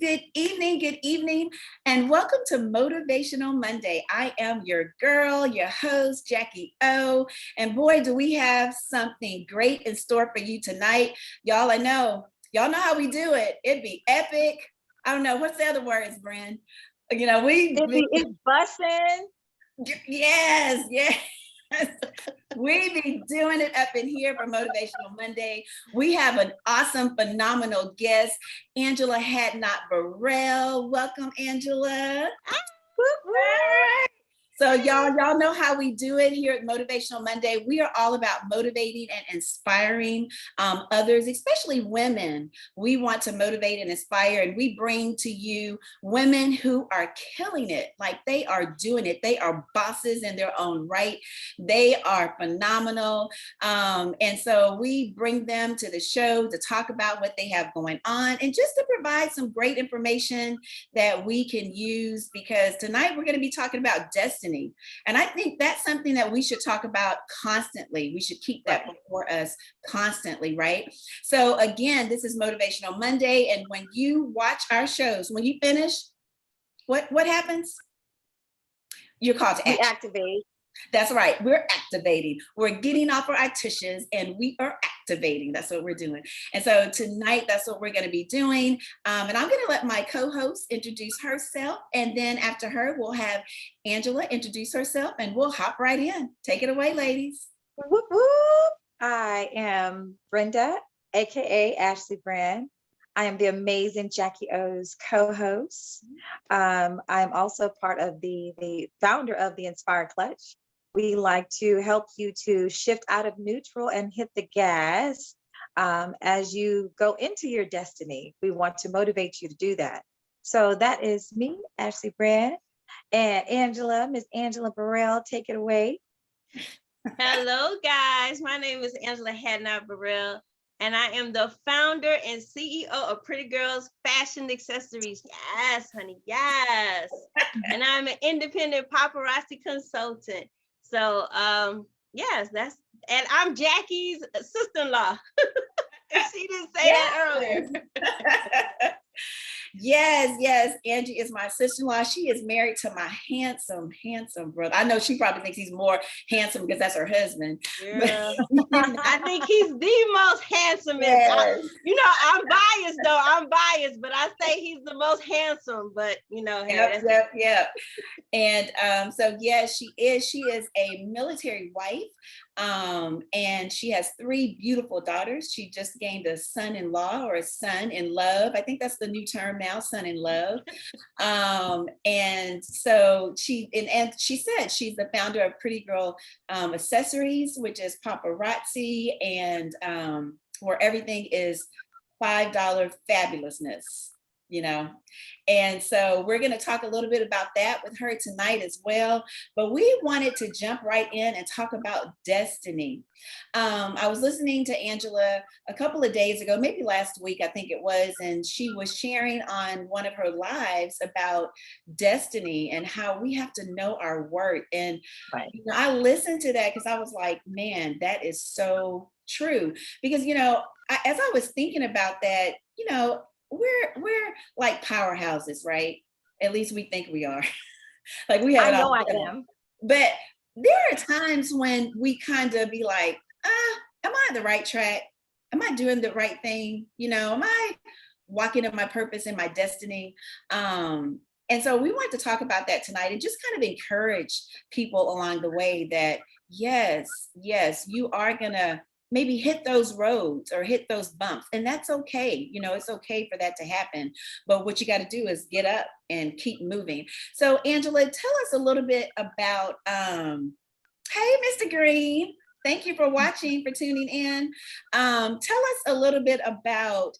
good evening, and welcome to Motivational Monday. I am your girl, your host, Jackie O, and boy, do we have something great in store for you tonight. Y'all know how we do it. It'd be epic. I don't know, what's the other words, Bren? You know, it's bussin'. Yes. We be doing it up in here for Motivational Monday. We have an awesome, phenomenal guest, Angela Hadnott Burrell. Welcome, Angela. All right. So y'all know how we do it here at Motivational Monday. We are all about motivating and inspiring others, especially women. We want to motivate and inspire, and we bring to you women who are killing it. Like, they are doing it. They are bosses in their own right. They are phenomenal. And so we bring them to the show to talk about what they have going on and just to provide some great information that we can use, because tonight we're going to be talking about destiny. And I think that's something that we should talk about constantly. We should keep that before us constantly, right? So again, this is Motivational Monday. And when you watch our shows, when you finish, what happens? You're called to action. Activate. That's right. We're activating. We're getting off our tushes and we are activating. That's what we're doing. And so tonight, that's what we're going to be doing. And I'm going to let my co-host introduce herself. And then after her, we'll have Angela introduce herself and we'll hop right in. Take it away, ladies. Whoop, whoop. I am Brenda, aka Ashley Brand. I am the amazing Jackie O's co-host. I'm also part of the founder of the Inspire Clutch. We like to help you to shift out of neutral and hit the gas as you go into your destiny. We want to motivate you to do that. So that is me, Ashley Brand, and Angela, Miss Angela Burrell. Take it away. Hello, guys. My name is Angela Hadnott Burrell, and I am the founder and CEO of Pretty Girls Fashion Accessories. Yes, honey, yes. And I'm an independent paparazzi consultant. So, yes, and I'm Jackie's sister-in-law. She didn't say that earlier. Yes. Angie is my sister-in-law. She is married to my handsome brother. I know she probably thinks he's more handsome because that's her husband. Yeah. I think he's the most handsome. Yes. I'm biased though. But I say he's the most handsome. But Yep. And so yes, she is a military wife. And she has 3 beautiful daughters. She just gained a son-in-law, or a son in love. I think that's the new term now, son in love. And so she said she's the founder of Pretty Girl Accessories, which is paparazzi, and where everything is $5 fabulousness. And so we're going to talk a little bit about that with her tonight as well. But we wanted to jump right in and talk about destiny. I was listening to Angela a couple of days ago, maybe last week, I think it was, and she was sharing on one of her lives about destiny and how we have to know our worth. And I listened to that because I was like, man, that is so true. Because, as I was thinking about that, we're like powerhouses, right? At least we think we are. Like, we have it all. I am. But there are times when we kind of be like, am I on the right track? Am I doing the right thing? Am I walking in my purpose and my destiny? And so we want to talk about that tonight and just kind of encourage people along the way that yes, you are gonna maybe hit those roads or hit those bumps. And that's okay. It's okay for that to happen. But what you got to do is get up and keep moving. So Angela, tell us a little bit about, hey, Mr. Green, thank you for watching, for tuning in. Tell us a little bit about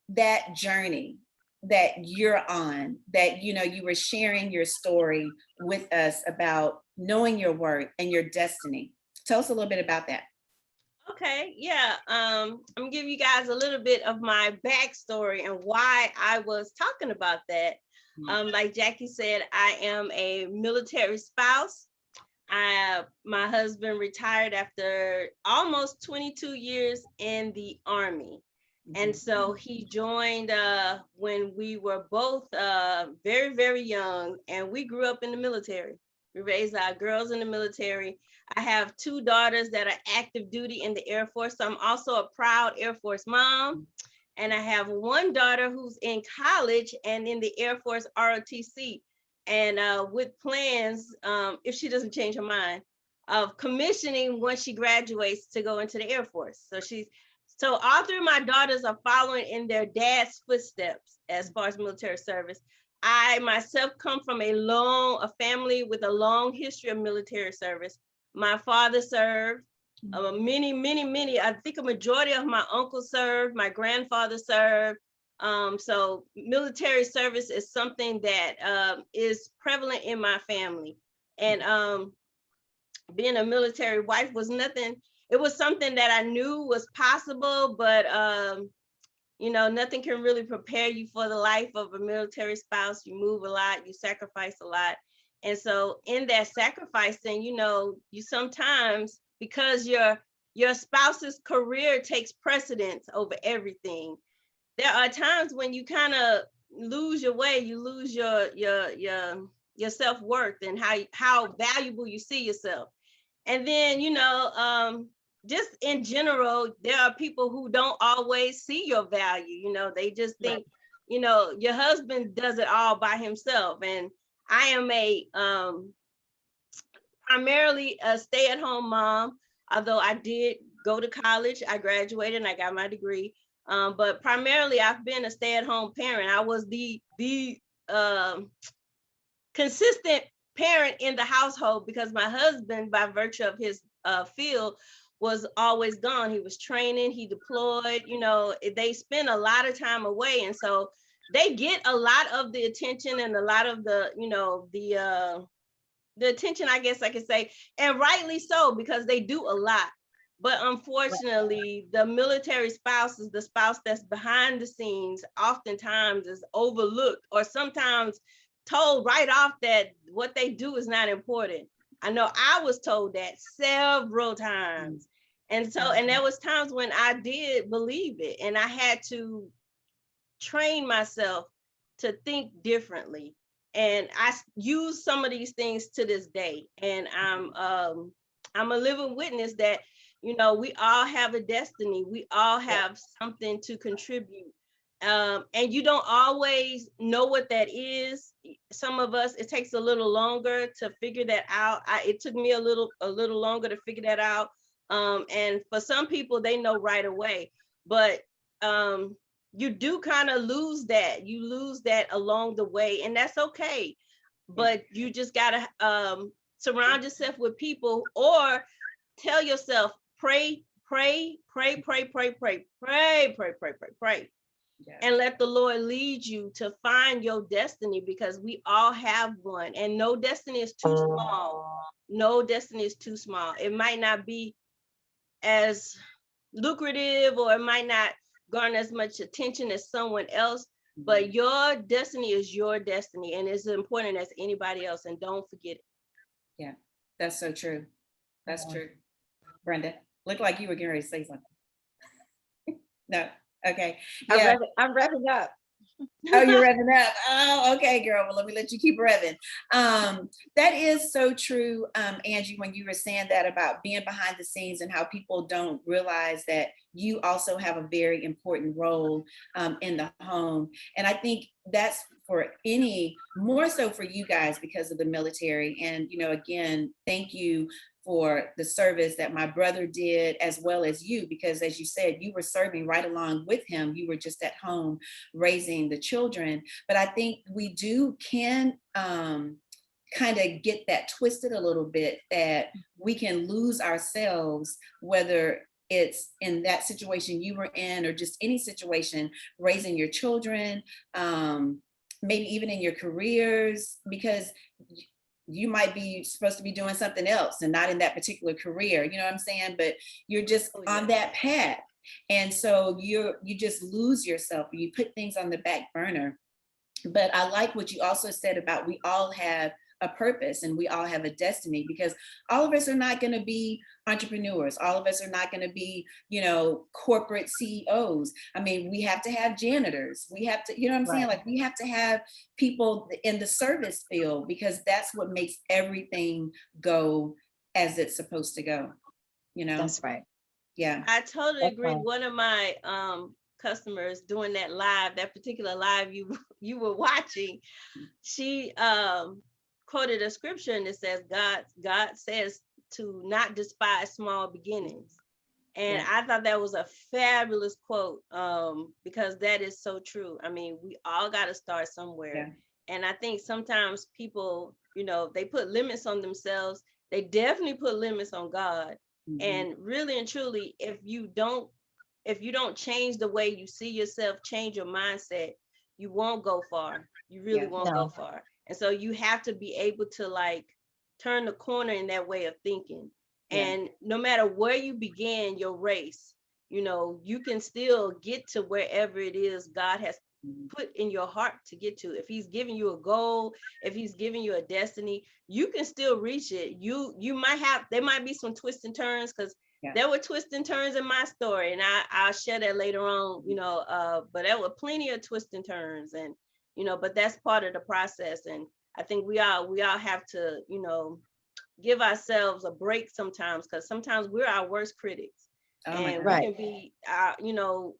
that journey that you're on, that, you were sharing your story with us about knowing your worth and your destiny. Tell us a little bit about that. Okay, yeah. I'm gonna give you guys a little bit of my backstory and why I was talking about that. Like Jackie said, I am a military spouse. My husband retired after almost 22 years in the Army. And so he joined when we were both very, very young, and we grew up in the military. We raised our girls in the military. I have 2 daughters that are active duty in the Air Force. So I'm also a proud Air Force mom. And I have 1 daughter who's in college and in the Air Force ROTC. And with plans, if she doesn't change her mind, of commissioning once she graduates to go into the Air Force. So all 3 of my daughters are following in their dad's footsteps as far as military service. I myself come from a family with a long history of military service. My father served, many, I think a majority of my uncles served, my grandfather served. So military service is something that is prevalent in my family. And being a military wife was nothing. It was something that I knew was possible, but nothing can really prepare you for the life of a military spouse. You move a lot, you sacrifice a lot. And so in that sacrificing, you sometimes, because your spouse's career takes precedence over everything, there are times when you kind of lose your way, you lose your self-worth and how valuable you see yourself. And then, just in general, there are people who don't always see your value. They just think, your husband does it all by himself. And I am primarily a stay-at-home mom, although I did go to college. I graduated and I got my degree. But primarily I've been a stay-at-home parent. I was the consistent parent in the household because my husband, by virtue of his field, was always gone. He was training, he deployed, they spend a lot of time away. And so they get a lot of the attention and a lot of the attention, I guess I could say, and rightly so, because they do a lot. But unfortunately, the military spouse is the spouse that's behind the scenes, oftentimes is overlooked or sometimes told right off that what they do is not important. I know I was told that several times. And there was times when I did believe it, and I had to train myself to think differently. And I use some of these things to this day. And I'm a living witness that, we all have a destiny. We all have something to contribute. And you don't always know what that is. Some of us, it takes a little longer to figure that out. It took me a little longer to figure that out. And for some people, they know right away. But you do kind of lose that. You lose that along the way, and that's okay. But you just gotta surround yourself with people, or tell yourself, pray, and let the Lord lead you to find your destiny, because we all have one, and no destiny is too small. No destiny is too small. It might not be as lucrative, or it might not garner as much attention as someone else, but your destiny is your destiny, and it's as important as anybody else, and don't forget it. Yeah, that's so true. That's true. Brenda, looked like you were getting ready to say something. No. Okay. Yeah. I'm revving up. Oh, you're revving up. Oh, okay, girl. Well, let me let you keep revving. That is so true, Angie, when you were saying that about being behind the scenes and how people don't realize that you also have a very important role in the home. And I think that's for more so for you guys because of the military. And, again, thank you for the service that my brother did, as well as you, because as you said, you were serving right along with him. You were just at home raising the children. But I think we can kind of get that twisted a little bit, that we can lose ourselves, whether it's in that situation you were in or just any situation, raising your children, maybe even in your careers, because you might be supposed to be doing something else and not in that particular career, you know what I'm saying? But you're just on that path. And so you just lose yourself, you put things on the back burner. But I like what you also said about we all have a purpose and we all have a destiny, because all of us are not going to be entrepreneurs. All of us are not going to be, corporate CEOs. I mean, we have to have janitors. We have to, you know what I'm saying? Like, we have to have people in the service field, because that's what makes everything go as it's supposed to go. That's right. Yeah. I totally That's agree. right. One of my customers doing that particular live you were watching, she quoted a scripture, and it says God says to not despise small beginnings. And Yeah. I thought that was a fabulous quote, because that is so true. I mean, we all got to start somewhere. Yeah. And I think sometimes people, they put limits on themselves. They definitely put limits on God. Mhm. And really and truly, if you don't change the way you see yourself, change your mindset, you won't go far. You really won't go far. And so you have to be able to like turn the corner in that way of thinking. And no matter where you began your race, you can still get to wherever it is God has put in your heart to get to. If he's giving you a goal, if he's giving you a destiny, you can still reach it. There might be some twists and turns, because there were twists and turns in my story, and I'll share that later on, but there were plenty of twists and turns, and, but that's part of the process. And I think we all have to, give ourselves a break sometimes, because sometimes we're our worst critics. And we can be,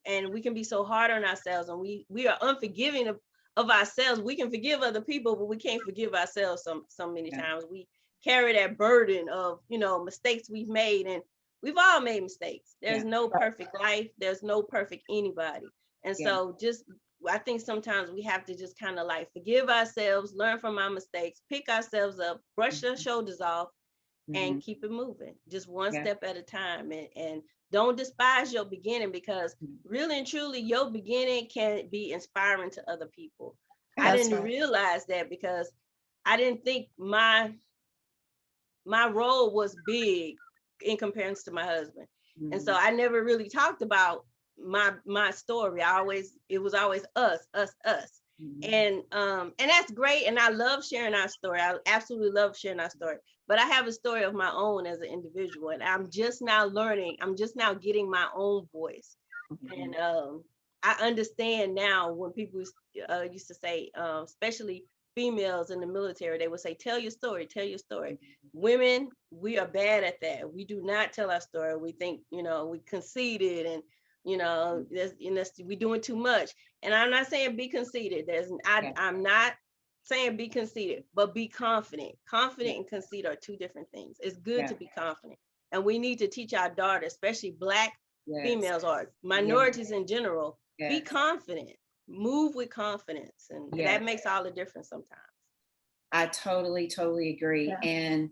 and we can be so hard on ourselves, and we are unforgiving of ourselves. We can forgive other people, but we can't forgive ourselves so many times. We carry that burden of, mistakes we've made, and we've all made mistakes. There's no perfect life. There's no perfect anybody. And so I think sometimes we have to just kind of like forgive ourselves, learn from our mistakes, pick ourselves up, brush our shoulders off, and keep it moving, just one step at a time. And don't despise your beginning, because really and truly your beginning can be inspiring to other people. I didn't realize that, because I didn't think my role was big in comparison to my husband. And so I never really talked about my story. It was always us. And that's great. And I love sharing our story. I absolutely love sharing our story. But I have a story of my own as an individual, and I'm just now learning. I'm just now getting my own voice. And I understand now when people used to say, especially females in the military, they would say, tell your story, tell your story. Women, we are bad at that. We do not tell our story. We think, we conceited, and we're doing too much. And I'm not saying be conceited. I'm not saying be conceited, but be confident. Confident and conceit are two different things. It's good to be confident. And we need to teach our daughters, especially Black females or minorities in general, be confident, move with confidence. And that makes all the difference sometimes. I totally agree. Yeah. And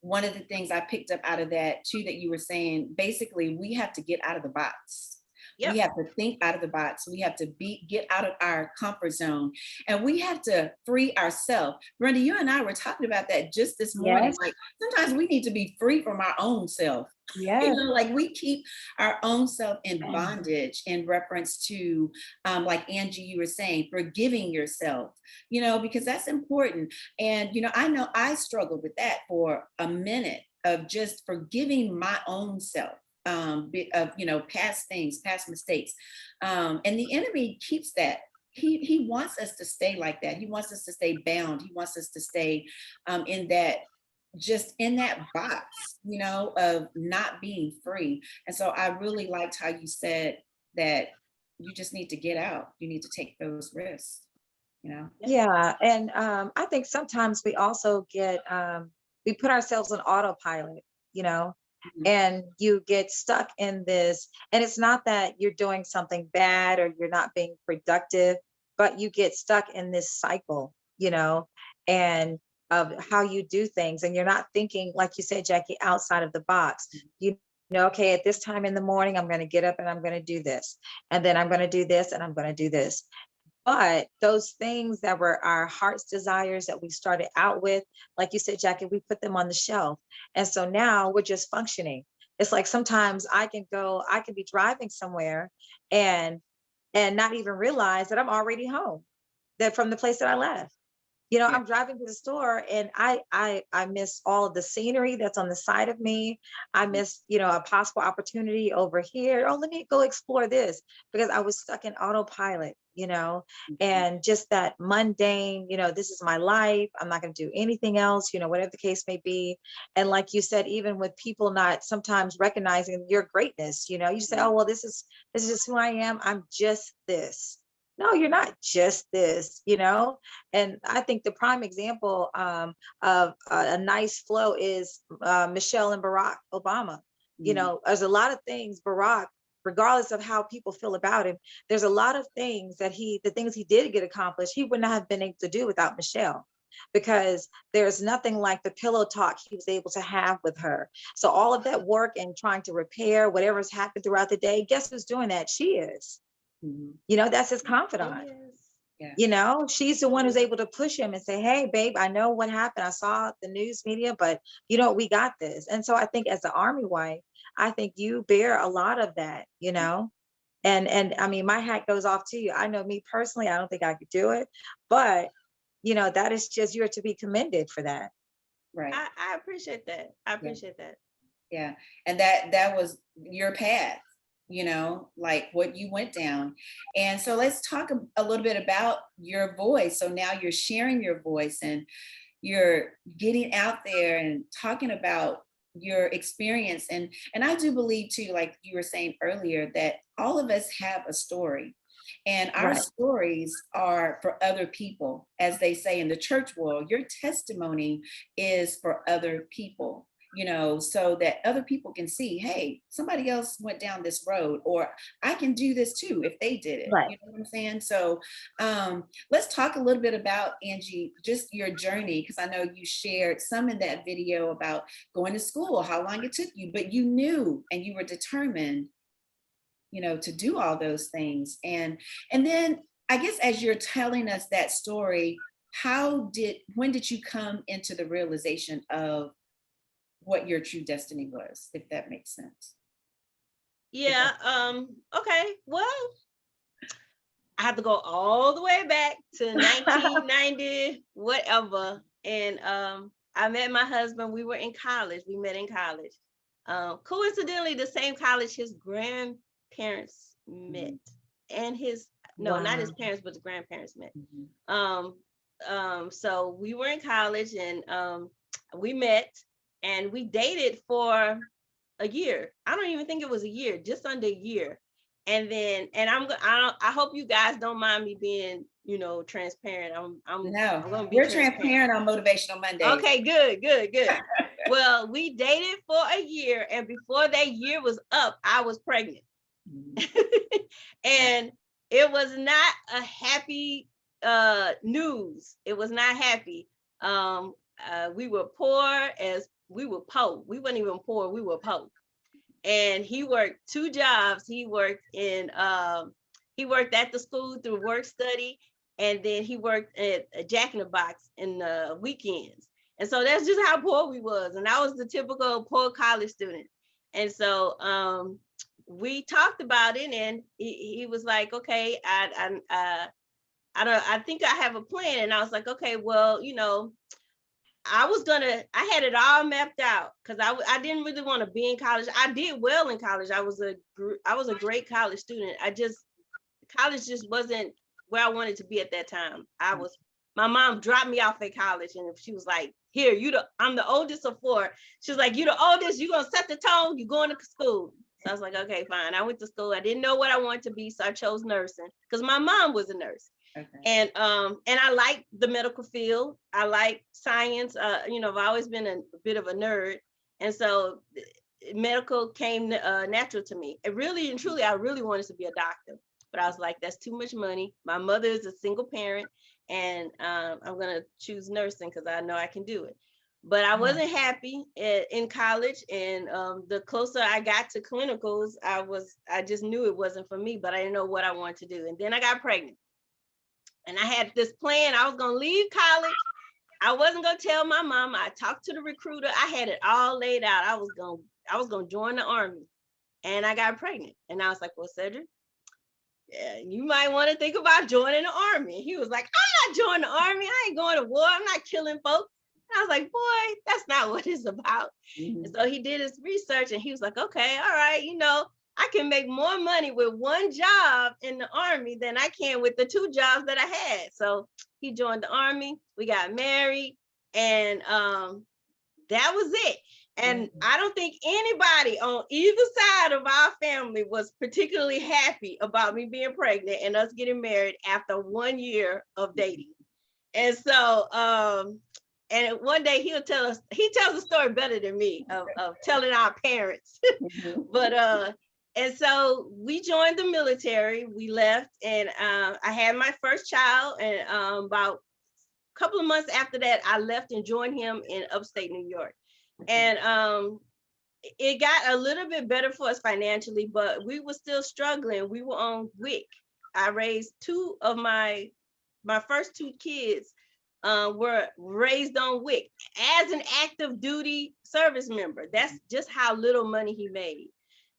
one of the things I picked up out of that too, that you were saying, basically we have to get out of the box. Yep. We have to think out of the box. We have to get out of our comfort zone, and we have to free ourselves. Brenda, you and I were talking about that just this morning. Yes. Like sometimes we need to be free from our own self. Yeah. Like we keep our own self in bondage in reference to, like Angie, you were saying, forgiving yourself, because that's important. And, I know I struggled with that for a minute, of just forgiving my own self. Of past things, past mistakes, and the enemy keeps that. He wants us to stay like that. He wants us to stay bound. He wants us to stay in that box, of not being free. And so I really liked how you said that you just need to get out. You need to take those risks. Yeah, and I think sometimes we also we put ourselves on autopilot. And you get stuck in this, and it's not that you're doing something bad or you're not being productive, but you get stuck in this cycle, and of how you do things, and you're not thinking, like you said, Jacquie, outside of the box. Okay, at this time in the morning, I'm going to get up and I'm going to do this, and then I'm going to do this, and I'm going to do this. But those things that were our heart's desires that we started out with, like you said, Jacquie, we put them on the shelf. And so now we're just functioning. It's like sometimes I can be driving somewhere and not even realize that I'm already home, that from the place that I left. Yeah. Yeah. I'm driving to the store and I miss all of the scenery that's on the side of me. I miss, a possible opportunity over here. Oh, let me go explore this, because I was stuck in autopilot, and just that mundane, this is my life. I'm not going to do anything else, whatever the case may be. And like you said, even with people not sometimes recognizing your greatness, you say, oh, well, this is just who I am. I'm just this. No, you're not just this, And I think the prime example of a nice flow is Michelle and Barack Obama. There's a lot of things Barack, regardless of how people feel about him, there's a lot of things that the things he did get accomplished, he would not have been able to do without Michelle, because there's nothing like the pillow talk he was able to have with her. So all of that work and trying to repair whatever's happened throughout the day, guess who's doing that? She is. That's his confidant. Yeah. She's the one who's able to push him and say, hey, babe, I know what happened. I saw the news media, but we got this. And so I think as the Army wife, I think you bear a lot of that, and I mean, my hat goes off to you. I know me personally, I don't think I could do it, but that is just, you're to be commended for that. Right. I appreciate that. I appreciate that. Yeah. And that was your path, like what you went down. And so let's talk a little bit about your voice. So now you're sharing your voice and you're getting out there and talking about your experience. And I do believe too, like you were saying earlier, that all of us have a story. And our Right. stories are for other people. As they say in the church world, your testimony is for other people, so that other people can see, hey, somebody else went down this road, or I can do this too if they did it. Right. You know what I'm saying? So let's talk a little bit about, Angie, just your journey, because I know you shared some in that video about going to school, how long it took you, but you knew and you were determined to do all those things. And then I guess as you're telling us that story, when did you come into the realization of what your true destiny was, if that makes sense? Yeah. Okay. Well, I have to go all the way back to 1990, whatever. And I met my husband. We were in college. We met in college. Coincidentally, the same college his grandparents met, and not his parents, but the grandparents met. So we were in college, and we met, and we dated for a year. I don't even think it was a year, just under a year. And then, I hope you guys don't mind me being, transparent. I'm gonna be we're transparent on Motivational Monday. Okay, good. Well, we dated for a year, and before that year was up, I was pregnant. And it was not a happy news. It was not happy. We were poor we were poor. We weren't even poor, we were poor. And he worked 2 jobs. He worked at the school through work study, and then he worked at a Jack in the Box in the weekends. And so that's just how poor we was. And I was the typical poor college student. And so we talked about it, and he was like, okay, I think I have a plan. And I was like, okay, well, I had it all mapped out, because I didn't really want to be in college. I did well in college. I was a great college student. College just wasn't where I wanted to be at that time. My mom dropped me off at college, and she was like, here, I'm the oldest of 4. She was like, you the oldest, you gonna set the tone, you going to school. So I was like, okay, fine. I went to school. I didn't know what I wanted to be, so I chose nursing, because my mom was a nurse. Okay. And I like the medical field. I like science. I've always been a bit of a nerd, and so medical came natural to me. And really and truly, I really wanted to be a doctor, but I was like, that's too much money. My mother is a single parent, and I'm gonna choose nursing because I know I can do it. But I wasn't happy in college, and the closer I got to clinicals, I just knew it wasn't for me, but I didn't know what I wanted to do. And then I got pregnant. And I had this plan. I was going to leave college. I wasn't going to tell my mom. I talked to the recruiter. I had it all laid out. I was going to join the Army. And I got pregnant. And I was like, well, Cedric, yeah, you might want to think about joining the army. He was like, I'm not joining the army. I ain't going to war. I'm not killing folks. And I was like, boy, that's not what it's about. Mhm. And so he did his research and he was like, okay, all right, I can make more money with one job in the army than I can with the 2 jobs that I had. So he joined the army. We got married, and that was it. And I don't think anybody on either side of our family was particularly happy about me being pregnant and us getting married after 1 year of dating. And so, and one day he tells a story better than me of telling our parents. But and so we joined the military. We left, and I had my first child, and about a couple of months after that, I left and joined him in upstate New York. And it got a little bit better for us financially, but we were still struggling. We were on WIC. I raised 2 of my first 2 kids were raised on WIC as an active duty service member. That's just how little money he made.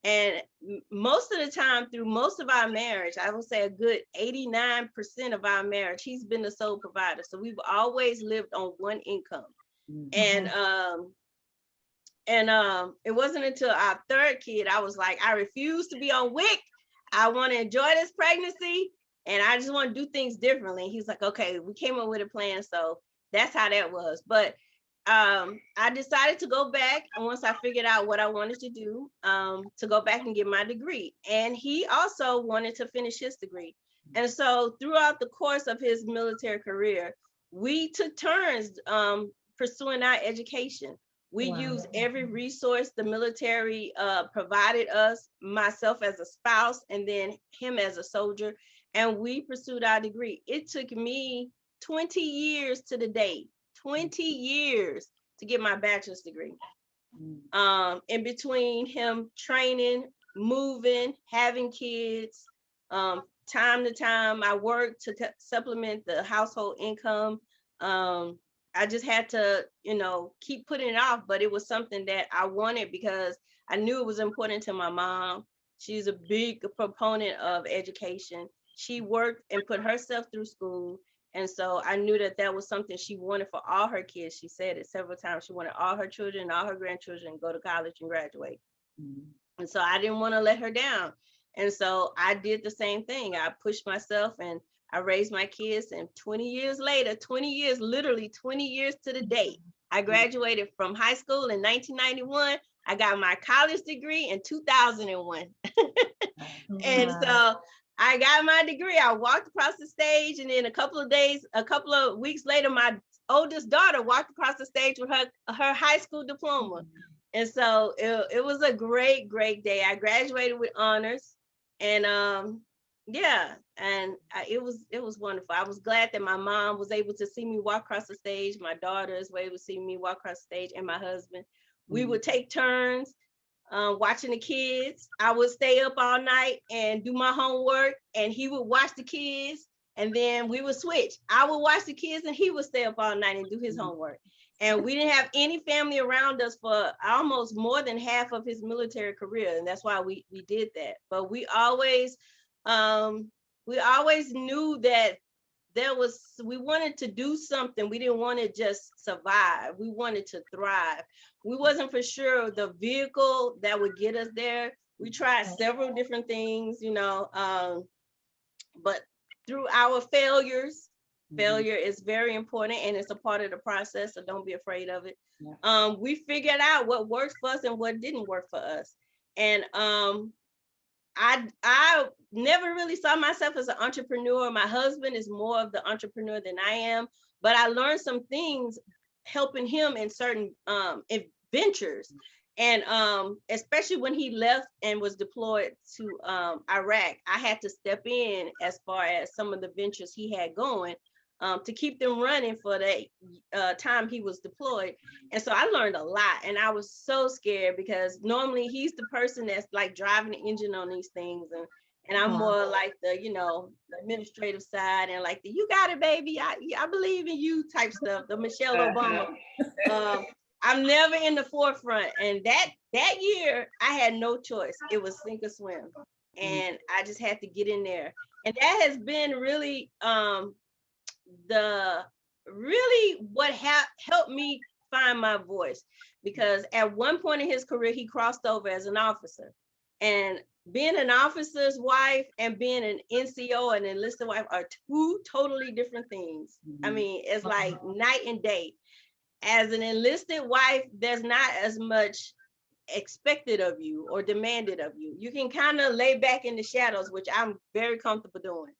And most of the time, through most of our marriage, I would say a good 89% of our marriage, he's been the sole provider. So we've always lived on one income. And it wasn't until our 3rd kid, I was like, I refuse to be on WIC. I want to enjoy this pregnancy, and I just want to do things differently. He's like, okay, we came up with a plan. So that's how that was. But I decided to go back, and once I figured out what I wanted to do, to go back and get my degree. And he also wanted to finish his degree. And so throughout the course of his military career, we took turns pursuing our education. We used every resource the military provided us, myself as a spouse, and then him as a soldier, and we pursued our degree. It took me 20 years to the date, 20 years to get my bachelor's degree. In between him training, moving, having kids, time to time, I worked to supplement the household income. I just had to, keep putting it off, but it was something that I wanted because I knew it was important to my mom. She's a big proponent of education. She worked and put herself through school. And so I knew that that was something she wanted for all her kids. She said it several times. She wanted all her children and all her grandchildren to go to college and graduate. And so I didn't want to let her down. And so I did the same thing. I pushed myself and I raised my kids, and 20 years later, 20 years, literally 20 years to the date, I graduated from high school in 1991. I got my college degree in 2001. And so I got my degree. I walked across the stage, and then a couple of weeks later, my oldest daughter walked across the stage with her high school diploma. And so it was a great, great day. I graduated with honors, and it was wonderful. I was glad that my mom was able to see me walk across the stage. My daughters were able to see me walk across the stage, and my husband. We would take turns watching the kids. I would stay up all night and do my homework, and he would watch the kids, and then we would switch. I would watch the kids, and he would stay up all night and do his homework. And we didn't have any family around us for almost more than half of his military career, and that's why we did that. But we always knew that we wanted to do something. We didn't want to just survive. We wanted to thrive. We wasn't for sure the vehicle that would get us there. We tried several different things, but through our failures, failure is very important, and it's a part of the process, so don't be afraid of it. We figured out what worked for us and what didn't work for us. And I never really saw myself as an entrepreneur. My husband is more of the entrepreneur than I am, but I learned some things helping him in certain ventures. And especially when he left and was deployed to Iraq, I had to step in as far as some of the ventures he had going to keep them running for the time he was deployed. And so I learned a lot, and I was so scared because normally he's the person that's like driving the engine on these things, and I'm more like the the administrative side and like the "you got it, baby, I believe in you" type stuff, the Michelle Obama. I'm never in the forefront, and that year I had no choice. It was sink or swim. and I just had to get in there. And that has been really what helped me find my voice, because at one point in his career he crossed over as an officer, and being an officer's wife and being an NCO and enlisted wife are two totally different things. I mean, it's like night and day. As an enlisted wife, there's not as much expected of you or demanded of you. You can kind of lay back in the shadows, which I'm very comfortable doing.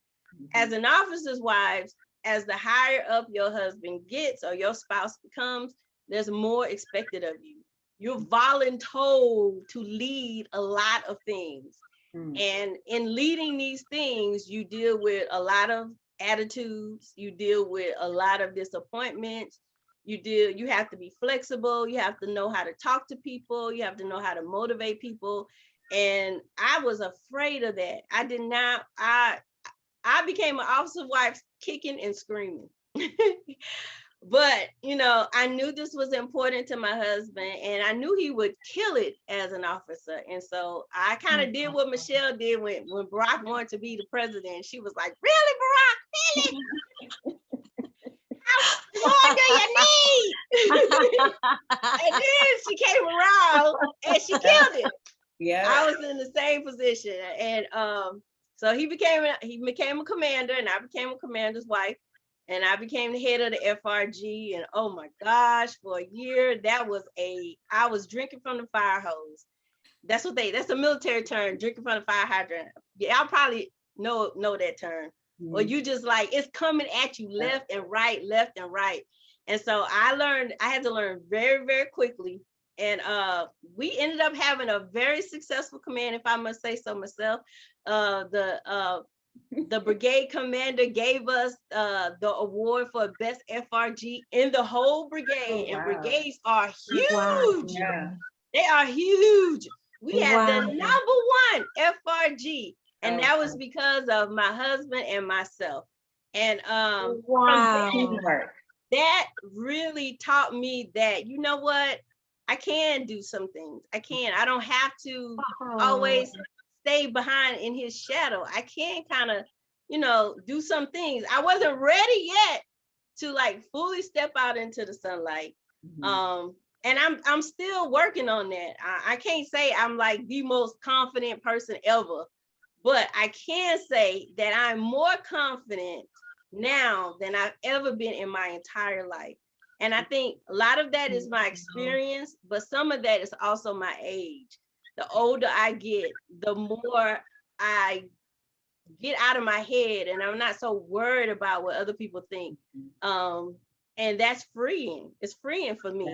As an officer's wife, as the higher up your husband gets or your spouse becomes, there's more expected of you. You're voluntold to lead a lot of things. And in leading these things, you deal with a lot of attitudes, you deal with a lot of disappointments, you have to be flexible, you have to know how to talk to people, you have to know how to motivate people. And I was afraid of that. I became an officer's wife kicking and screaming. But, I knew this was important to my husband, and I knew he would kill it as an officer. And so I kind of did what Michelle did when Barack wanted to be the president. She was like, really, Barack? Really? What do you need? And then she came around and she killed it. Yeah. I was in the same position. And so he became a commander, and I became a commander's wife. And I became the head of the FRG. And oh my gosh, for a year, I was drinking from the fire hose. That's a military term, drinking from the fire hydrant. Yeah, I'll probably know that term. Or you just like, it's coming at you left and right. And so I had to learn very, very quickly. And we ended up having a very successful command, if I must say so myself. The brigade commander gave us the award for best FRG in the whole brigade. And brigades are huge. Wow. Yeah. They are huge. We had the number 1 FRG, and that was because of my husband and myself. And from that really taught me that, you know what, I can do some things. I don't have to always stay behind in his shadow. I can kind of, do some things. I wasn't ready yet to like fully step out into the sunlight. And I'm still working on that. I can't say I'm like the most confident person ever, but I can say that I'm more confident now than I've ever been in my entire life. And I think a lot of that is my experience, but some of that is also my age. The older I get, the more I get out of my head, and I'm not so worried about what other people think. And that's freeing. It's freeing for me.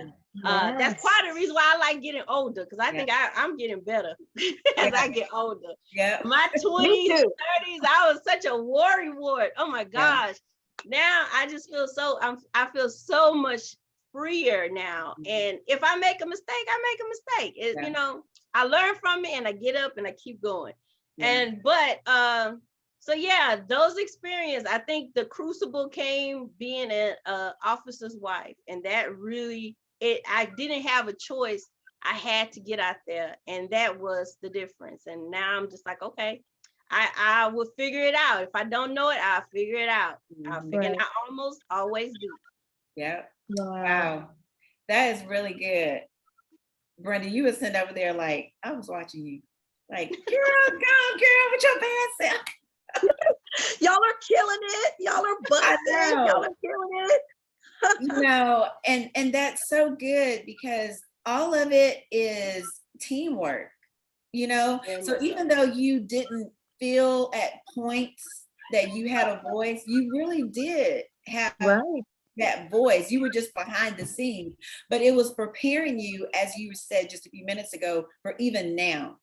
That's part of the reason why I like getting older, because I think I'm getting better as I get older. My 20s, 30s, I was such a worrywart. Oh my gosh. Now I just feel I feel so much freer now. And if I make a mistake, I make a mistake. I learn from it and I get up and I keep going. So yeah, those experiences, I think the crucible came being an officer's wife, and that really, I didn't have a choice. I had to get out there, and that was the difference. And now I'm just like, okay, I will figure it out. If I don't know it, I'll figure it out. And I almost always do. Yeah. Wow. That is really good. Brenda, you were sitting over there like, I was watching you. Like, girl, with your bad self. Y'all are killing it. Y'all are busting. Y'all are killing it. And that's so good, because all of it is teamwork, So even though you didn't feel at points that you had a voice, you really did have that voice. You were just behind the scenes, but it was preparing you, as you said just a few minutes ago, for even now.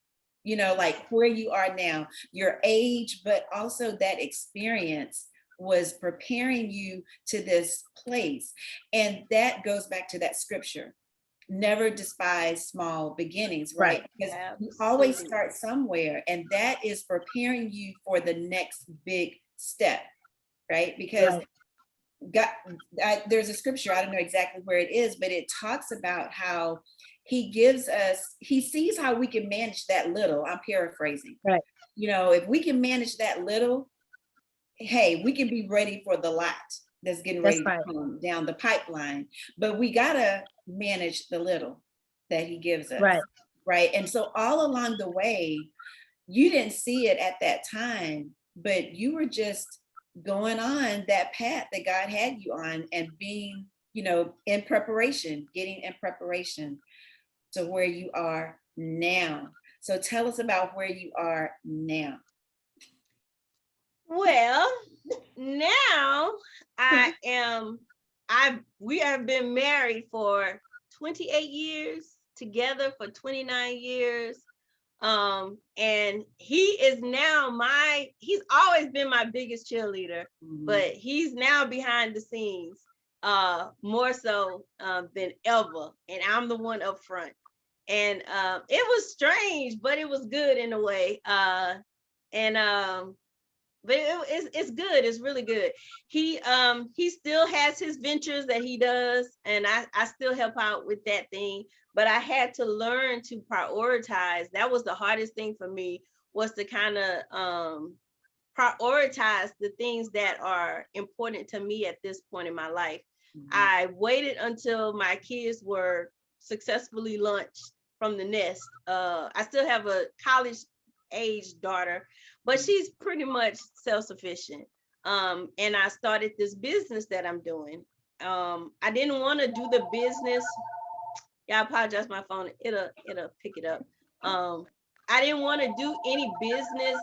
Like where you are now, your age, but also that experience was preparing you to this place. And that goes back to that scripture. Never despise small beginnings, right? Because you always start somewhere, and that is preparing you for the next big step, right? Because there's a scripture, I don't know exactly where it is, but it talks about how he sees how we can manage that little, I'm paraphrasing. if we can manage that little, hey, we can be ready for the lot that's getting ready to come down the pipeline. But we gotta manage the little that he gives us. Right. And so all along the way, you didn't see it at that time, but you were just going on that path that God had you on and being, in preparation, getting in preparation to where you are now. So tell us about where you are now. Well, now we have been married for 28 years, together for 29 years. And he is now he's always been my biggest cheerleader, but he's now behind the scenes, more so than ever. And I'm the one up front. And it was strange, but it was good in a way. But it's good. It's really good. He still has his ventures that he does, and I still help out with that thing. But I had to learn to prioritize. That was the hardest thing for me, was to kind of prioritize the things that are important to me at this point in my life. I waited until my kids were successfully launched from the nest. I still have a college age daughter, but she's pretty much self-sufficient. And I started this business that I'm doing. I didn't want to do the business. Yeah, I apologize, my phone, it'll pick it up. I didn't want to do any business,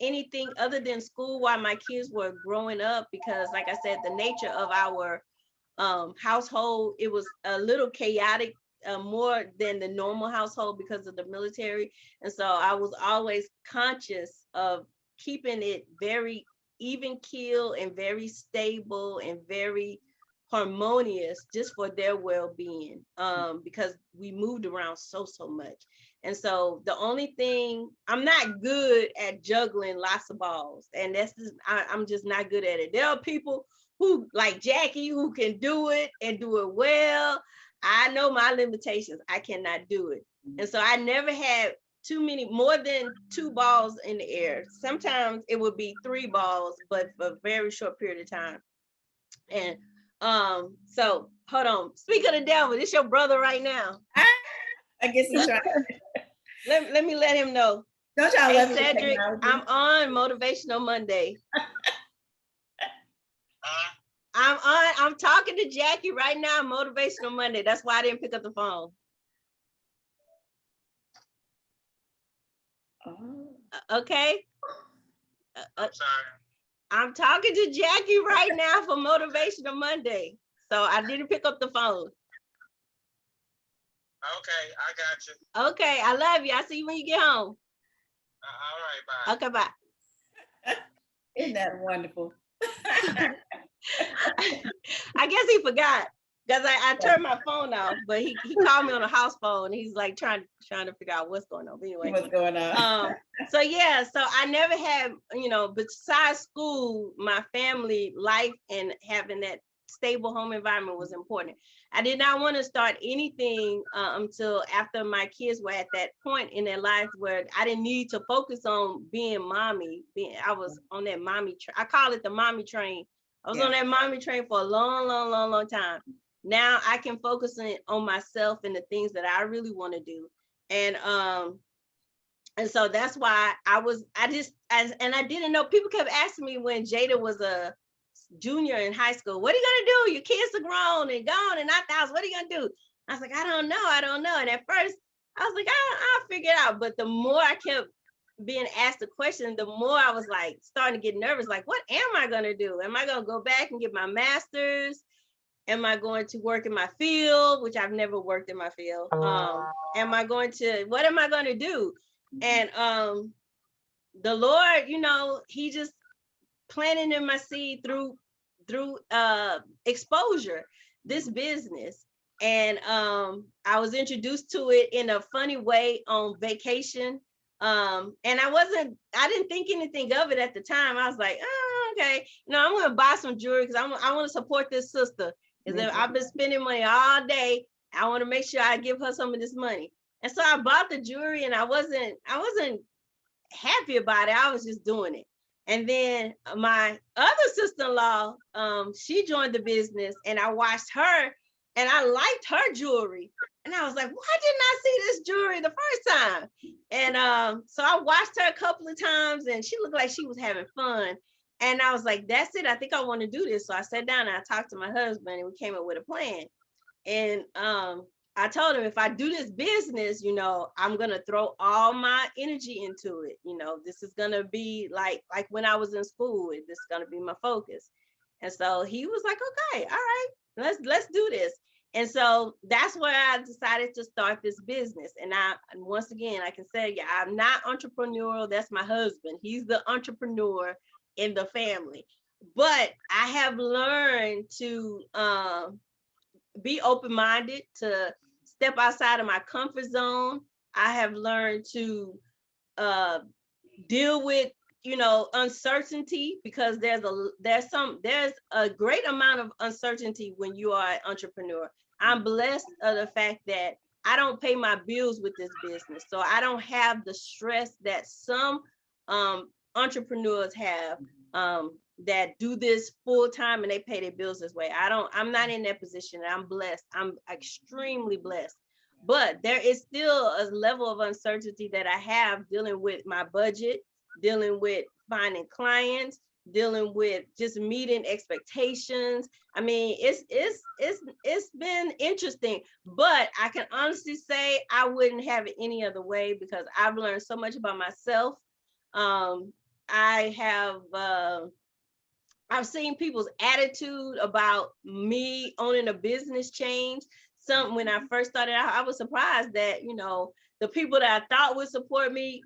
anything other than school while my kids were growing up, because like I said, the nature of our household, it was a little chaotic, more than the normal household because of the military. And so I was always conscious of keeping it very even keel and very stable and very harmonious, just for their well-being, because we moved around so much. And so the only thing, I'm not good at juggling lots of balls, and I'm just not good at it. There are people who, like Jacquie, who can do it and do it well. I know my limitations. I cannot do it. And so I never had more than 2 balls in the air. Sometimes it would be 3 balls, but for a very short period of time. And so hold on. Speak of the devil, this your brother right now. I guess he's trying. Let me let him know. Don't y'all love Cedric, I'm on Motivational Monday. I'm talking to Jacquie right now, Motivational Monday. That's why I didn't pick up the phone. Okay. I'm sorry. I'm talking to Jacquie right now for Motivational Monday. So I didn't pick up the phone. Okay, I got you. Okay, I love you. I'll see you when you get home. All right, bye. Okay, bye. Isn't that wonderful? I guess he forgot, because I turned my phone off, but he called me on a house phone. He's like trying to figure out what's going on. But anyway, what's going on? So I never had, besides school, my family life and having that stable home environment was important. I did not want to start anything until after my kids were at that point in their lives where I didn't need to focus on being mommy. I was on that mommy train. I call it the mommy train. I was on that mommy train for a long time. Now I can focus on myself and the things that I really want to do. And so that's why I didn't know. People kept asking me when Jada was a junior in high school, what are you gonna do? Your kids are grown and gone and not the house. What are you gonna do? I was like, I don't know. And at first I was like, I'll figure it out. But the more I kept being asked the question, the more I was like starting to get nervous. Like, what am I gonna do? Am I gonna go back and get my master's? Am I going to work in my field, which I've never worked in my field? What am I going to do? And the Lord, he just planted in my seed through exposure, this business. And I was introduced to it in a funny way on vacation. And I didn't think anything of it at the time. I was like, oh, okay, I'm gonna buy some jewelry because I want to support this sister. Because I've been spending money all day. I want to make sure I give her some of this money. And so I bought the jewelry, and I wasn't happy about it. I was just doing it. And then my other sister-in-law, she joined the business, and I watched her, and I liked her jewelry. And I was like, why didn't I see this jewelry the first time? And so I watched her a couple of times, and she looked like she was having fun. And I was like, that's it. I think I want to do this. So I sat down and I talked to my husband, and we came up with a plan. And I told him, if I do this business, I'm going to throw all my energy into it. This is going to be like when I was in school, this is going to be my focus. And so he was like, okay, all right, let's do this. And so that's where I decided to start this business. And once again, I can say, yeah, I'm not entrepreneurial. That's my husband. He's the entrepreneur in the family. But I have learned to be open-minded, to step outside of my comfort zone. I have learned to deal with, uncertainty, because there's a great amount of uncertainty when you are an entrepreneur. I'm blessed of the fact that I don't pay my bills with this business. So I don't have the stress that some entrepreneurs have that do this full time and they pay their bills this way. I'm not in that position. I'm blessed. I'm extremely blessed. But there is still a level of uncertainty that I have dealing with my budget, dealing with finding clients, dealing with just meeting expectations. I mean, it's been interesting, but I can honestly say I wouldn't have it any other way, because I've learned so much about myself. I've seen people's attitude about me owning a business change. When I first started out, I was surprised that, the people that I thought would support me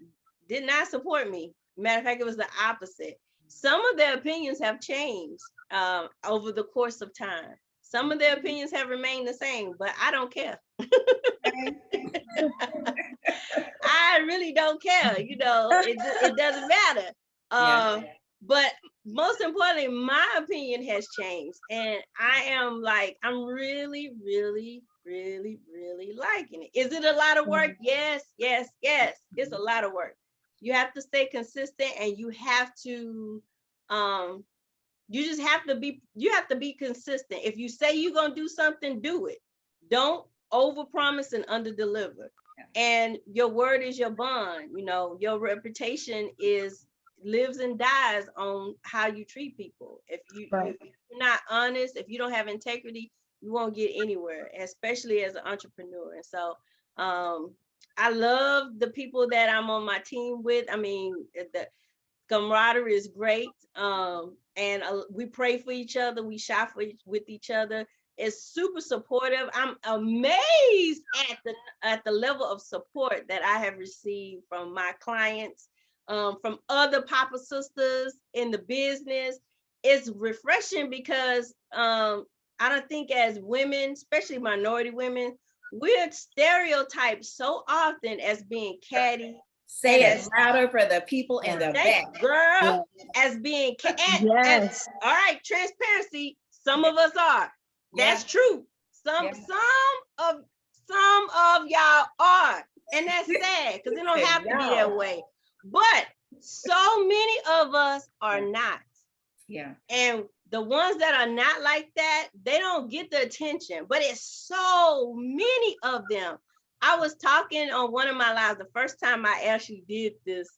did not support me. Matter of fact, it was the opposite. Some of their opinions have changed over the course of time. Some of their opinions have remained the same, but I don't care. I really don't care. It doesn't matter. But most importantly, my opinion has changed, and I'm really, really, really, really liking it. Is it a lot of work? Yes. It's a lot of work. You have to stay consistent, and you have to, you have to be consistent. If you say you're going to do something, do it. Don't overpromise and underdeliver. And your word is your bond. Your reputation lives and dies on how you treat people. If you're not honest, if you don't have integrity, you won't get anywhere, especially as an entrepreneur. And so I love the people that I'm on my team with. I mean, the camaraderie is great. And we pray for each other. We shop with each other. It's super supportive. I'm amazed at the level of support that I have received from my clients, from other Papa sisters in the business. It's refreshing because I don't think, as women, especially minority women, we're stereotyped so often as being catty. Say it louder for the people in the back. Girl, as being catty. Yes. All right, transparency. Some of us are. That's true. Some of y'all are. And that's sad, because it don't have to be that way. But so many of us are not. Yeah. And the ones that are not like that, they don't get the attention. But it's so many of them. I was talking on one of my lives, the first time I actually did this,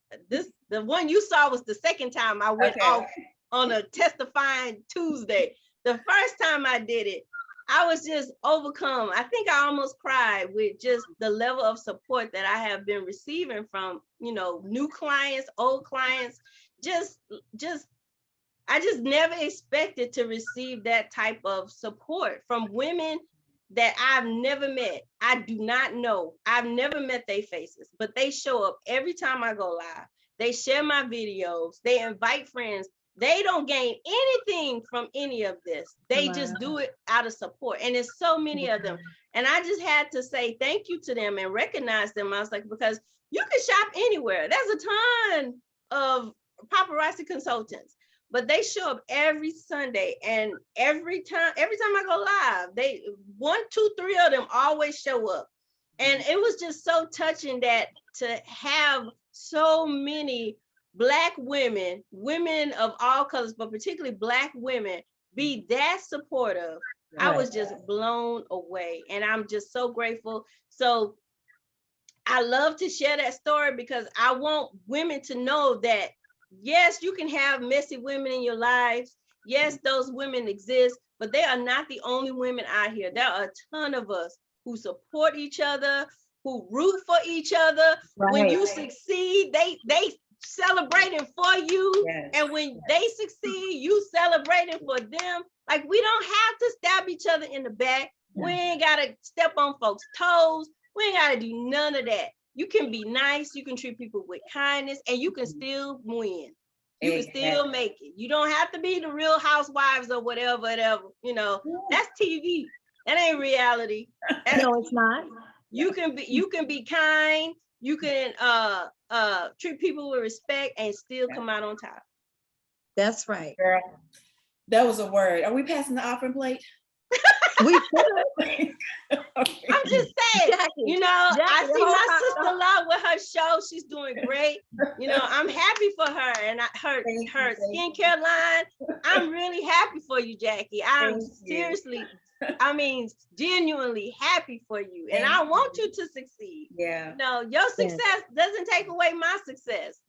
the one you saw was the second time I went off on a testifying Tuesday. The first time I did it, I was just overcome. I think I almost cried with just the level of support that I have been receiving from, new clients, old clients. I just never expected to receive that type of support from women that I've never met. I do not know. I've never met their faces, but they show up every time I go live. They share my videos. They invite friends. They don't gain anything from any of this. They just do it out of support. And there's so many of them. And I just had to say thank you to them and recognize them. I was like, because you can shop anywhere. There's a ton of paparazzi consultants, but they show up every Sunday. And every time I go live, 1, 2, 3 of them always show up. And it was just so touching that to have so many Black women, women of all colors, but particularly Black women, be that supportive. I was just blown away. And I'm just so grateful. So I love to share that story because I want women to know that, yes, you can have messy women in your lives. Yes, those women exist, but they are not the only women out here. There are a ton of us who support each other, who root for each other. When you succeed, they celebrating for you. And when they succeed, you celebrating for them. Like, we don't have to stab each other in the back. We ain't gotta step on folks' toes. We ain't gotta do none of that. You can be nice, you can treat people with kindness, and you can still win. You can still make it. You don't have to be the Real Housewives or whatever. That's TV. That ain't reality. No, it's not. You can be kind, you can treat people with respect and still come out on top. That's right. Girl, that was a word. Are we passing the offering plate? We should. I'm just saying, Jacquie, I see my sister-in-law with her show. She's doing great. I'm happy for her and her skincare line. I'm really happy for you, Jacquie. I'm seriously, genuinely happy for you. And I want you to succeed. Yeah. Your success doesn't take away my success.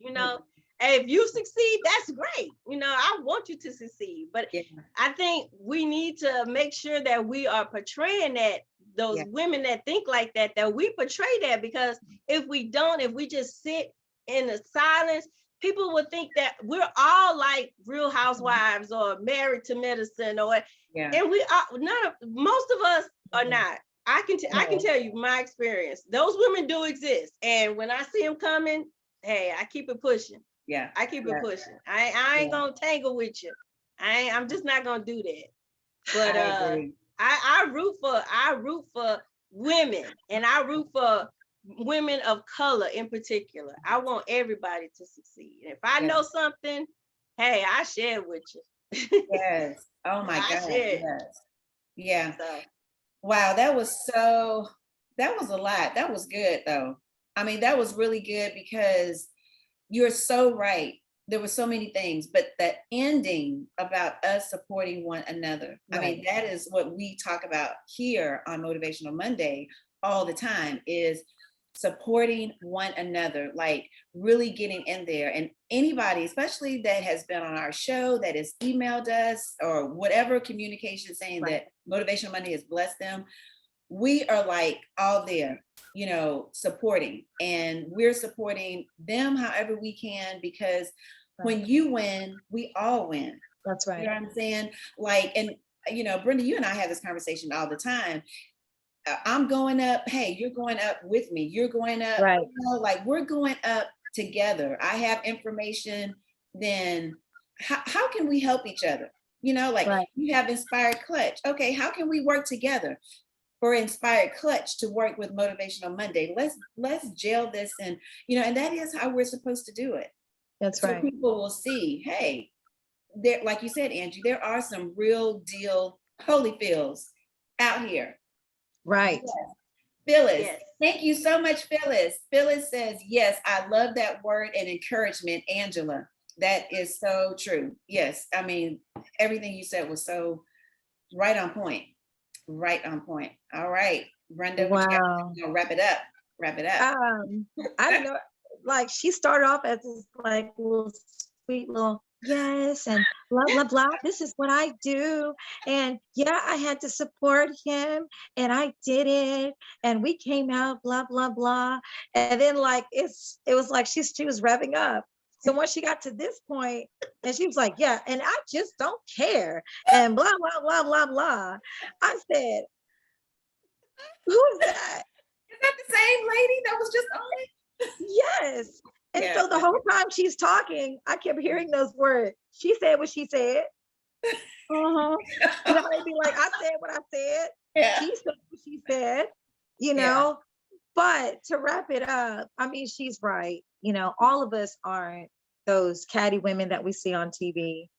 If you succeed, that's great. I want you to succeed. But I think we need to make sure that we are portraying that, those women that think like that we portray that, because if we don't, if we just sit in the silence, people would think that we're all like Real Housewives or Married to Medicine, and we are most of us are not. I can tell you my experience. Those women do exist. And when I see them coming, hey, I keep it pushing. Yeah, I keep it pushing. I ain't gonna tangle with you. I'm just not gonna do that. But I root for women, and I root for women of color in particular. I want everybody to succeed. If I know something, hey, I share it with you. Yes. Oh my God. Yes. Yeah. So. Wow, that was a lot. That was good though. That was really good because you're so right. There were so many things, but the ending about us supporting one another. That is what we talk about here on Motivational Monday all the time, is supporting one another, like really getting in there. And anybody, especially that has been on our show, that has emailed us or whatever communication saying that Motivational Monday has blessed them, we are like all there, supporting, and we're supporting them however we can, because when you win, we all win. That's right. You know what I'm saying? Brenda, you and I have this conversation all the time. I'm going up. Hey, you're going up with me. You're going up. Right. We're going up together. I have information. Then how can we help each other? You have Inspired Clutch. Okay, how can we work together for Inspired Clutch to work with Motivational Monday? Let's gel this, and and that is how we're supposed to do it. That's so right. People will see, hey, there, like you said, Angie, there are some real deal Holyfields out here. Right. Yes. Phyllis, thank you so much, Phyllis. Phyllis says, yes, I love that word and encouragement, Angela. That is so true. Yes, everything you said was so right on point. Right on point. All right, Brenda, wow. Wrap it up. I don't know. Like, she started off as this little sweet little yes, and blah blah blah. This is what I do, and I had to support him, and I did it, and we came out blah blah blah, and then it was like she was revving up. So once she got to this point, and she was like, and I just don't care, and blah blah blah blah blah. I said, who's that? Is that the same lady that was just on it? Yes. And so the whole time she's talking, I kept hearing those words. She said what she said. Uh-huh. They'd be like, I said what I said. Yeah. She said what she said, But to wrap it up, she's right. All of us aren't those catty women that we see on TV.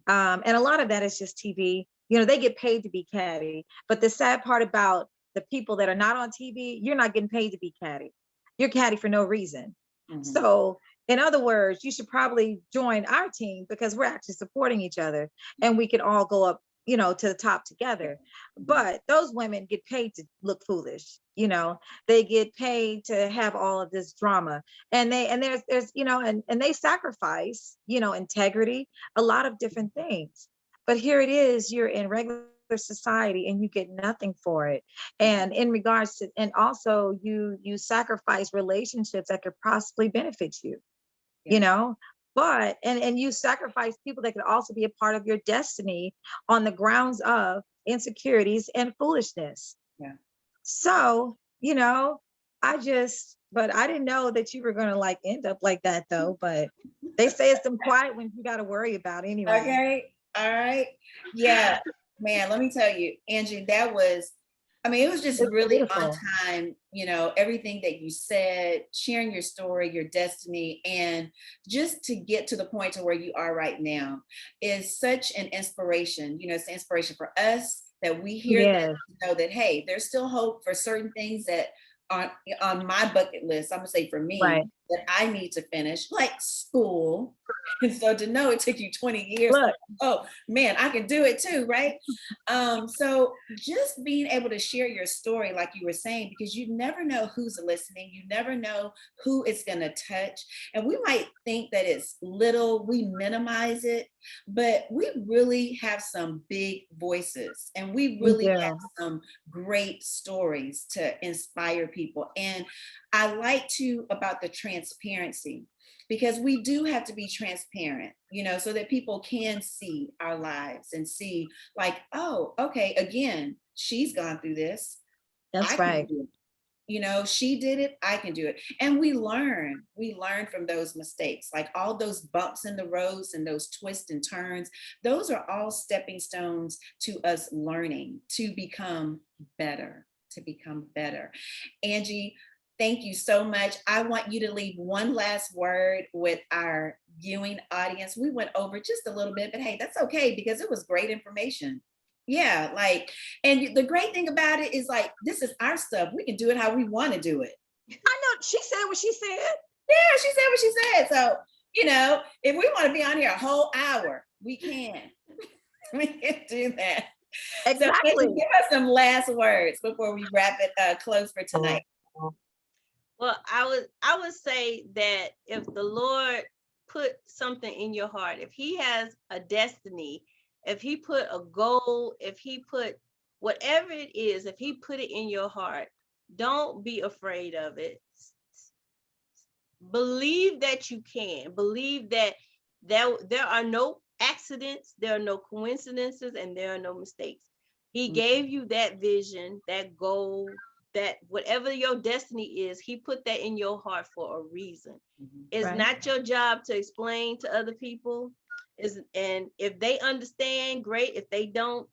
And a lot of that is just TV. They get paid to be catty. But the sad part about the people that are not on TV, you're not getting paid to be catty. You're catty for no reason. So in other words, you should probably join our team because we're actually supporting each other and we can all go up, to the top together. But those women get paid to look foolish. They get paid to have all of this drama, and there's and they sacrifice, integrity, a lot of different things. But here it is, you're in regular society and you get nothing for it. And in regards to, and also you sacrifice relationships that could possibly benefit you, but and you sacrifice people that could also be a part of your destiny on the grounds of insecurities and foolishness. So but I didn't know that you were going to like end up like that though. But they say it's some quiet ones you got to worry about anyway. Okay. All right. Yeah, man, let me tell you, Angie, it was just really beautiful. on time, everything that you said, sharing your story, your destiny, and just to get to the point to where you are right now is such an inspiration. It's an inspiration for us that we hear that, know that, hey, there's still hope for certain things that on my bucket list, I'm gonna say for me, that I need to finish, like school. And so to know it took you 20 years, oh man, I can do it too, right? So just being able to share your story, like you were saying, because you never know who's listening, you never know who it's gonna touch. And we might think that it's little, we minimize it, but we really have some big voices and we really have some great stories to inspire people. And I like about the transparency, because we do have to be transparent, so that people can see our lives and see like, oh, okay, again, she's gone through this. That's right. She did it, I can do it. And we learn from those mistakes, like all those bumps in the roads and those twists and turns. Those are all stepping stones to us learning to become better. Angie, thank you so much. I want you to leave one last word with our viewing audience. We went over just a little bit, but hey, that's okay because it was great information. Yeah, and the great thing about it is this is our stuff. We can do it how we want to do it. I know she said what she said. Yeah, she said what she said. So, if we want to be on here a whole hour, we can. We can do that. Exactly. So, give us some last words before we wrap it, close for tonight. Well, I would say that if the Lord put something in your heart, if he has a destiny, if he put a goal, if he put whatever it is, if he put it in your heart, don't be afraid of it. Believe that you can. Believe that there are no accidents, there are no coincidences, and there are no mistakes. He gave you that vision, that goal, that whatever your destiny is, he put that in your heart for a reason. It's not your job to explain to other people. And if they understand, great. If they don't,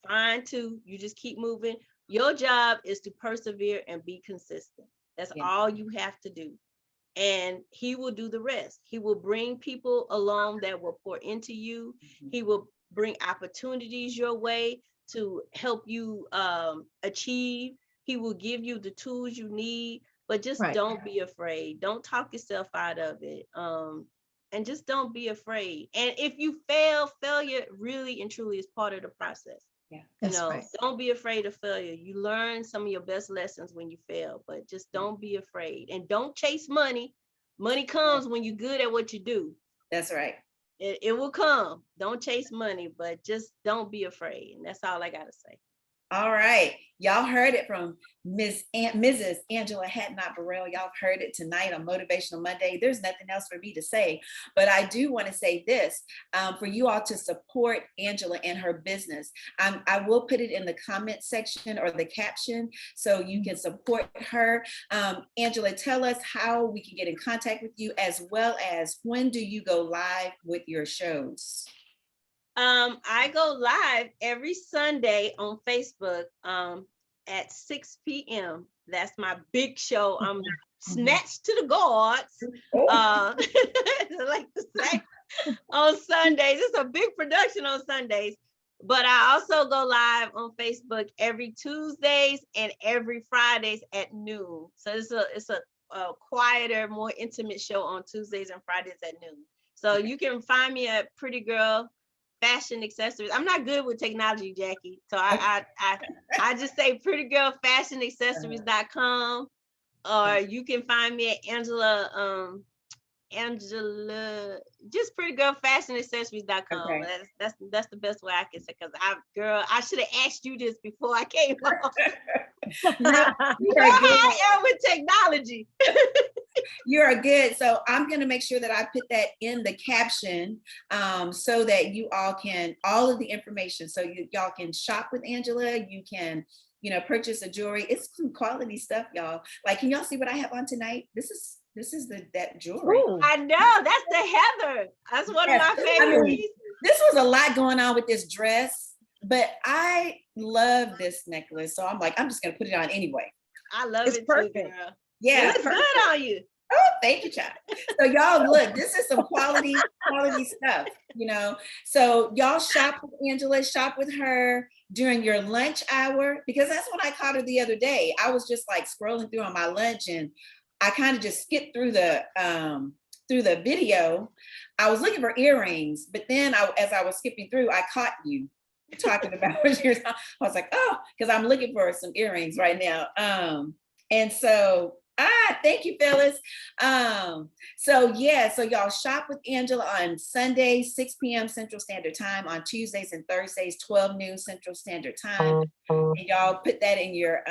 fine too. You just keep moving. Your job is to persevere and be consistent. That's all you have to do. And he will do the rest. He will bring people along that will pour into you. He will bring opportunities your way to help you achieve. He will give you the tools you need, but just don't be afraid. Don't talk yourself out of it. And just don't be afraid. And if you failure really and truly is part of the process. Yeah. Don't be afraid of failure. You learn some of your best lessons when you fail, but just don't be afraid. And don't chase money. Money comes when you're good at what you do. That's right. It will come. Don't chase money, but just don't be afraid. And that's all I got to say. All right. Y'all heard it from Mrs. Angela Hadnott Burrell. Y'all heard it tonight on Motivational Monday. There's nothing else for me to say, but I do want to say this for you all to support Angela and her business. I will put it in the comment section or the caption so you can support her. Angela, tell us how we can get in contact with you, as well as when do you go live with your shows? I go live every Sunday on Facebook at 6 p.m. That's my big show. I'm snatched to the gods. Like to say, on Sundays. It's a big production on Sundays. But I also go live on Facebook every Tuesdays and every Fridays at noon. So it's a quieter, more intimate show on Tuesdays and Fridays at noon. So you can find me at Pretty Girl Fashion Accessories. I'm not good with technology, Jackie. So I just say prettygirlfashion.accessories.com, or you can find me at Angela, just prettygirlfashion.accessories.com. Okay. That's the best way I can say, because I should have asked you this before I came on. You know how I am with technology. You're good. So I'm going to make sure that I put that in the caption, so that you all can, all of the information, so y'all can shop with Angela. You can, purchase a jewelry. It's some quality stuff, y'all. Like, can y'all see what I have on tonight? This is that jewelry. Ooh. I know, that's the Heather. That's one of my favorite pieces. This was a lot going on with this dress, but I love this necklace. So I'm like, I'm just going to put it on anyway. I love It's it perfect. too, girl. Yeah. It looks good on you. Oh, thank you, child. So y'all, look, this is some quality stuff, So y'all shop with Angela, shop with her during your lunch hour, because that's when I caught her the other day. I was just like scrolling through on my lunch, and I kind of just skipped through the video. I was looking for earrings, but then as I was skipping through, I caught you talking about what you're talking. I was like, oh, because I'm looking for some earrings right now. And so thank you, Phyllis. So y'all shop with Angela on Sundays, 6 p.m. Central Standard Time, on Tuesdays and Thursdays, 12 noon Central Standard Time. And y'all put that in your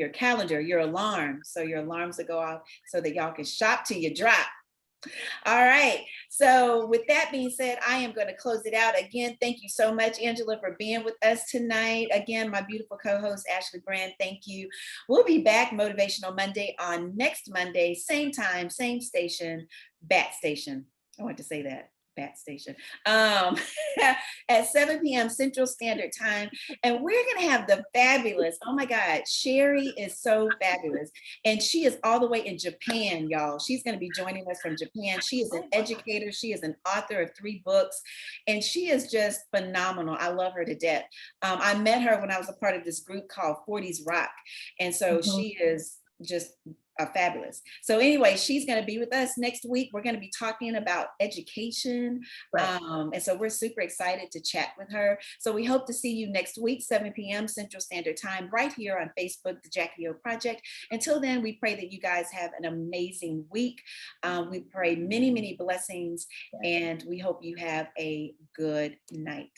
calendar, your alarm, so your alarms will go off so that y'all can shop till you drop. All right. So with that being said, I am going to close it out. Again, thank you so much, Angela, for being with us tonight. Again, my beautiful co-host, Ashley Brand, thank you. We'll be back Motivational Monday on next Monday, same time, same station, Bat Station. I want to say that. Bat Station, at 7 p.m. Central Standard Time. And we're going to have the fabulous, oh my God, Sherry is so fabulous. And she is all the way in Japan, y'all. She's going to be joining us from Japan. She is an educator. She is an author of 3 books, and she is just phenomenal. I love her to death. I met her when I was a part of this group called 40s Rock. And so she is just fabulous. So anyway, she's going to be with us next week. We're going to be talking about education. Right. And so we're super excited to chat with her. So we hope to see you next week, 7 p.m. Central Standard Time, right here on Facebook, the Jacquie O Project. Until then, we pray that you guys have an amazing week. We pray many, many blessings, and we hope you have a good night.